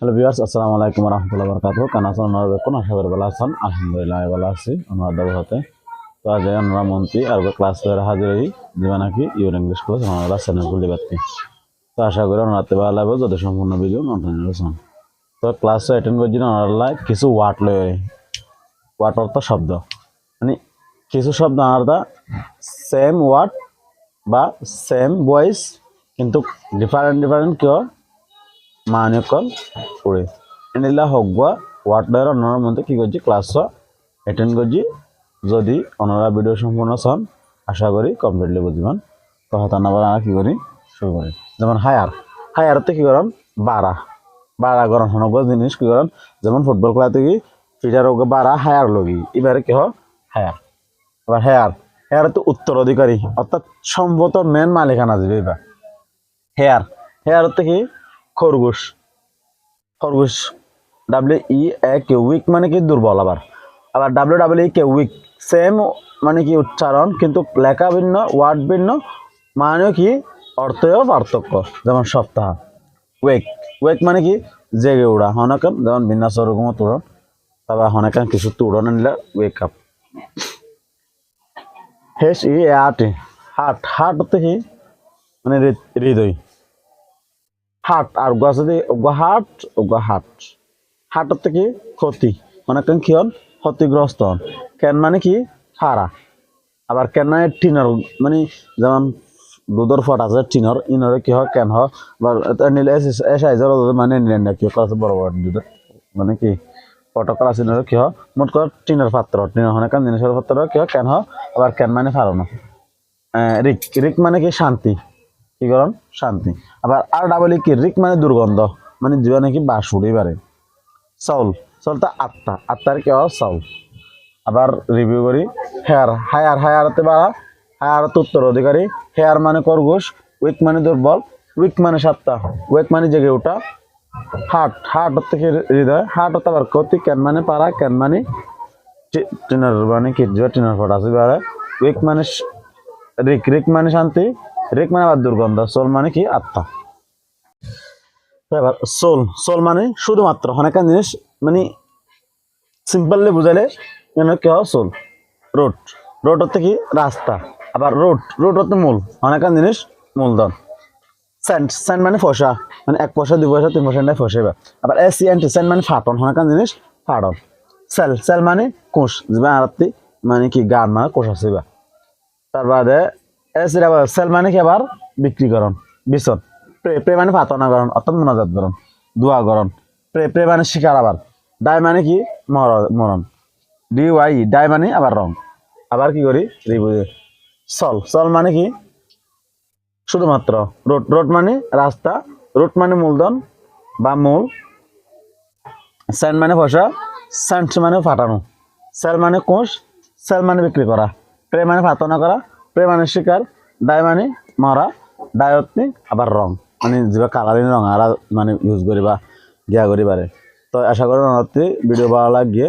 Hello viewers, আসসালামু আলাইকুম ওয়া রাহমাতুল্লাহি ওয়া বারাকাতুহু। কেন আছেন আপনারা? দেখুন, আশা করি ভালো আছেন। আলহামদুলিল্লাহ আমি ভালো আছি ওনার দয়া হতে। তো আজ আমরা মন্ত্রী আর ক্লাস করে হাজির হই যেমন নাকি ইউর ইংলিশ ক্লাস আমরা চ্যানেল খুলে পাচ্ছি। তো আশা করি ওনাতে ভালো লাগবে যদি সম্পূর্ণ ভিডিও নতুন শুনুন। তো ক্লাস অ্যাটেন্ড করছি ওনারা কিছু ওয়ার্ড লয়, ওয়ার্ড অর্থ শব্দ, মানে কিছু শব্দ আলাদা, সেম ওয়ার্ড বা সেম ভয়েস কিন্তু ডিফারেন্ট ডিফারেন্ট কেউ মানে কল করে এনিলা হগুয়া ওয়ার্ডের ওনার মধ্যে কি করছি ক্লাস অ্যাটেন্ড করছি। যদি ওনারা ভিডিও সম্পূর্ণ চান আশা করি কমপ্লিটলি বুঝবেন। তো হতা না বলা কি করি শুরু করি। যেমন হায়ার, হায়ারতে কি করেন বাড়া, বাড়া গরম হনগ জিনিস কি করেন, যেমন ফুটবল খেলা থেকে ফিটার বাড়া হায়ার লগি এবারে কি হয় হায়ার। আবার হেয়ার, হেয়ার তো উত্তরাধিকারী অর্থাৎ সম্ভবত মেন মালিকানা যাবে। এবার হেয়ার, হেয়ার থেকে খরগোশ, খরগোশ WEAK উইক মানে কি দুর্বল। আবার আবার WEAK উইক সেম মানে কি উচ্চারণ কিন্তু লেখা ভিন্ন, ওয়ার্ড ভিন্ন, মানে কি অর্থেও পার্থক্য। যেমন সপ্তাহ, ওয়েক, ওয়েক মানে কি জেগে উড়া, হনকান যেমন বিন্যাস ওরকম তুড়ন, তারপর হনকান কিছু তুড়ন নিলে wake up. HEART, heart, heart থেকে মানে হৃদয়, হার্ট আর গা যদি হার্ট হার্ট, হার্টের থেকে ক্ষতি অনেকক্ষণ কি হন ক্ষতিগ্রস্ত হন। কেন মানে কি হারা। আবার কেন মানে টিনার মানে যেমন দুধর ফট আছে টিনর ইনরে কি হয় কেন হয় বা নিলে মানে নিলেন না কি বড় বড় দুধের মানে কি ফটোকল আছে কি হয় মোট করে টিনের পাত্র, টিনের অনেক জিনিসের পাত্র কি হয় কেন হয়। আবার কেন মানে ফারানো। রিক, রিক মানে কি শান্তি, কি করেন শান্তি। আবার আর ডাবল কি রিক মানে দুর্গন্ধ, মানে জীবনে কি বাস উড়ে পারে। চাউল, চাউলটা আত্মা, আত্মার কি হয় চাউল। আবার রিভিউ করি হেয়ার, হায়ার, হায়ারতে বাড়া, হায়ারতে উত্তরাধিকারী, হেয়ার মানে খরগোশ, উইক মানে দুর্বল, উইক মানে সাতটা, উইক মানে জেগে ওঠা। হার্ট, হার্ট থেকে হৃদয়, হার্ট হতে আবার ক্ষতি, ক্যান মানে পাড়া, ক্যান মানে টিনার মানে কি টিনার ফট আছে। উইক মানে রিক, রিক মানে শান্তি, রিক মানে আবার দুর্গন্ধ, সোল মানে কি আত্মা। এবার সোল, সোল মানে শুধুমাত্র অনেক জিনিস মানে সিম্পললি বুঝাইলে কি হয় সোল। রোড, রোড হচ্ছে কি রাস্তা। আবার রোড, রোড হচ্ছে মূল, অনেক জিনিস মূলধন। সেন্ট, সেন্ট মানে ফসা, মানে 1 পয়সা 2 পয়সা 3 পয়সা ফসেবা। আবার SENT, সেন্ট মানে ফাটন, অনেক জিনিস ফাটন। সেল, সেল মানে কোষ, যে আরতি মানে কি গান মানে কোষ আছে। তার বাদে সেল মানে কি আবার বিক্রিকরণ, বিচন। প্রে, প্রে মানে প্রার্থনা করণ অর্থাৎ মোনাজাত করণ, দোয়া করণ। প্রে, প্রে মানে শিকার। আবার ডাই মানে কি মরণ, DYE ডাই মানে আবার রং। আবার কি করি সল, সল মানে কি শুধুমাত্র। রোড, রোড মানে রাস্তা, রোড মানে মূলধন বা মূল। সেন্ট মানে পয়সা, সেন্ট মানে ফাটানো। সেল মানে কোষ, সেল মানে বিক্রি করা। প্রে মানে প্রার্থনা করা, প্রে মানে শিকার। ডাই মানে মরা, ডায়ত্নি আবার রং মানে যেটা কালারিং রং আর মানে ইউজ করি বা গিয়া করি পারে। তো আশা করি অনর্থী ভিডিও ভালো লাগিয়ে,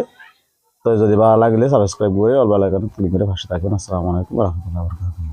তো যদি ভালো লাগলে সাবস্ক্রাইব করে অল বেল আইকন ক্লিক করে পাশে থাকবেন। আসসালামু আলাইকুম ওয়া রাহমাতুল্লাহি ওয়া বারাকাতুহু।